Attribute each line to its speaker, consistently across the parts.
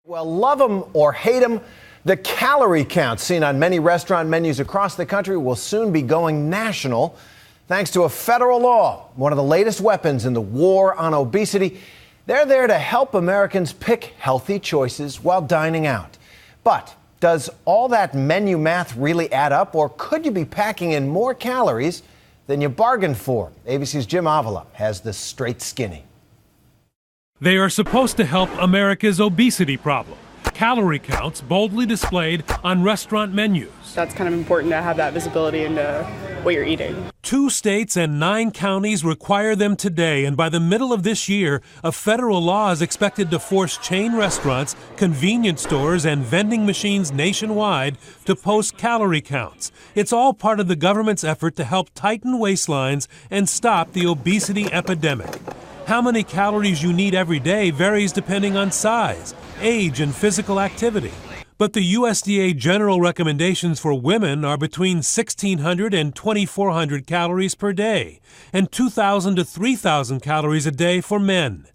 Speaker 1: Well, love them or hate them, the calorie count seen on many restaurant menus across the country will soon be going national thanks to a federal law, one of the latest weapons in the war on obesity. They're there to help Americans pick healthy choices while dining out. But does all that menu math really add up, or could you be packing in more calories than you bargained for? ABC's Jim Avila has the straight skinny.
Speaker 2: They are supposed to help America's obesity problem. Calorie counts boldly displayed on restaurant menus.
Speaker 3: That's kind of important to have that visibility into what you're eating.
Speaker 2: 2 states and 9 counties require them today, and by the middle of this year, a federal law is expected to force chain restaurants, convenience stores, and vending machines nationwide to post calorie counts. It's all part of the government's effort to help tighten waistlines and stop the obesity epidemic. How many calories you need every day varies depending on size, age, and physical activity. But the USDA general recommendations for women are between 1,600 and 2,400 calories per day, and 2,000 to 3,000 calories a day for men.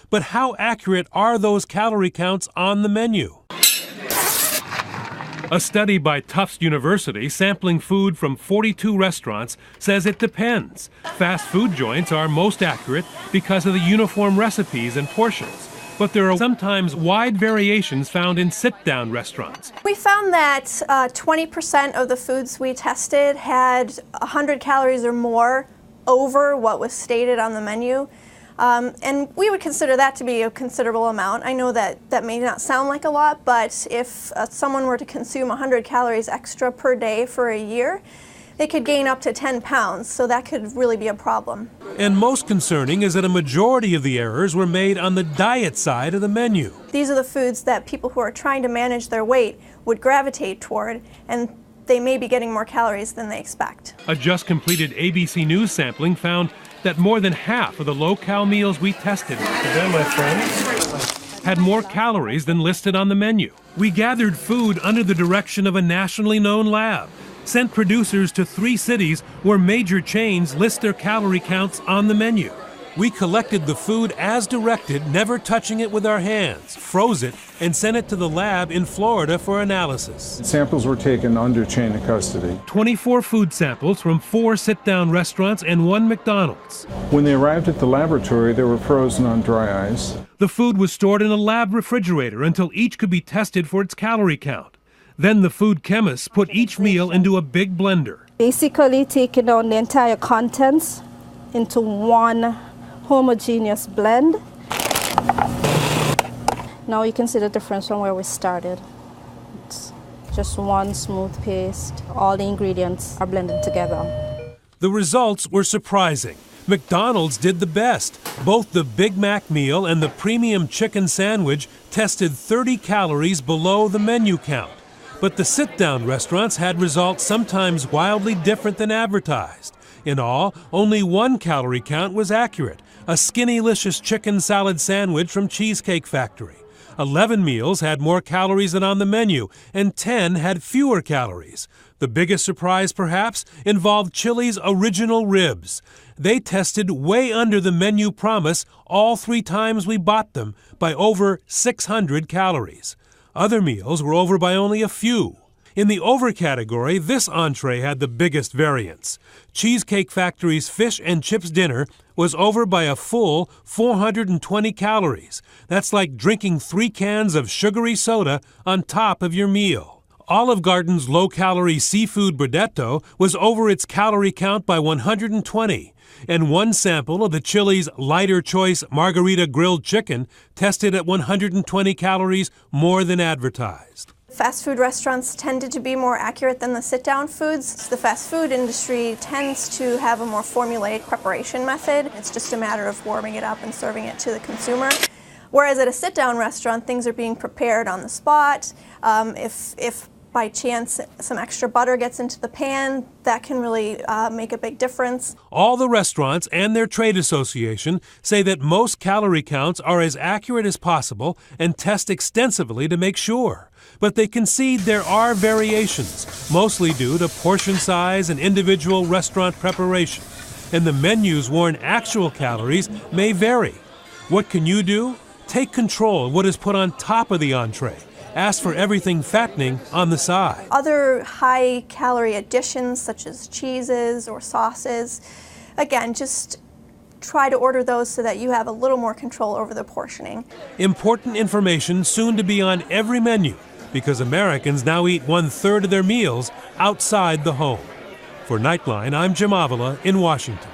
Speaker 2: But how accurate are those calorie counts on the menu? A study by Tufts University sampling food from 42 restaurants says it depends. Fast food joints are most accurate because of the uniform recipes and portions. But there are sometimes wide variations found in sit-down restaurants.
Speaker 4: We found that 20% of the foods we tested had 100 calories or more over what was stated on the menu. And we would consider that to be a considerable amount. I know that that may not sound like a lot, but if someone were to consume 100 calories extra per day for a year, they could gain up to 10 pounds, so that could really be a problem.
Speaker 2: And most concerning is that a majority of the errors were made on the diet side of the menu.
Speaker 4: These are the foods that people who are trying to manage their weight would gravitate toward, and they may be getting more calories than they expect.
Speaker 2: A just completed ABC News sampling found that more than half of the low-cal meals we tested had more calories than listed on the menu. We gathered food under the direction of a nationally known lab, sent producers to 3 cities where major chains list their calorie counts on the menu. We collected the food as directed, never touching it with our hands, froze it, and sent it to the lab in Florida for analysis.
Speaker 5: Samples were taken under chain of custody.
Speaker 2: 24 food samples from 4 sit-down restaurants and 1 McDonald's.
Speaker 5: When they arrived at the laboratory, they were frozen on dry ice.
Speaker 2: The food was stored in a lab refrigerator until each could be tested for its calorie count. Then the food chemists put each meal into a big blender.
Speaker 6: Basically taking down the entire contents into one homogeneous blend. Now you can see the difference from where we started. It's just one smooth paste. All the ingredients are blended together.
Speaker 2: The results were surprising. McDonald's did the best. Both the Big Mac meal and the premium chicken sandwich tested 30 calories below the menu count. But the sit-down restaurants had results sometimes wildly different than advertised. In all, only 1 calorie count was accurate, a Skinnylicious chicken salad sandwich from Cheesecake Factory. 11 meals had more calories than on the menu, and 10 had fewer calories. The biggest surprise, perhaps, involved Chili's original ribs. They tested way under the menu promise all 3 times we bought them, by over 600 calories. Other meals were over by only a few. In the over category, this entree had the biggest variance. Cheesecake Factory's fish and chips dinner was over by a full 420 calories. That's like drinking 3 cans of sugary soda on top of your meal. Olive Garden's low-calorie seafood burdetto was over its calorie count by 120. And 1 sample of the Chili's lighter choice margarita grilled chicken tested at 120 calories more than advertised.
Speaker 4: Fast food restaurants tended to be more accurate than the sit-down foods. The fast food industry tends to have a more formulaic preparation method. It's just a matter of warming it up and serving it to the consumer. Whereas at a sit-down restaurant, things are being prepared on the spot. If by chance some extra butter gets into the pan, that can really make a big difference.
Speaker 2: All the restaurants and their trade association say that most calorie counts are as accurate as possible and test extensively to make sure. But they concede there are variations, mostly due to portion size and individual restaurant preparation. And the menus warn actual calories may vary. What can you do? Take control of what is put on top of the entree. Ask for everything fattening on the side.
Speaker 4: Other high-calorie additions, such as cheeses or sauces, again, just try to order those so that you have a little more control over the portioning.
Speaker 2: Important information soon to be on every menu, because Americans now eat 1/3 of their meals outside the home. For Nightline, I'm Jim Avila in Washington.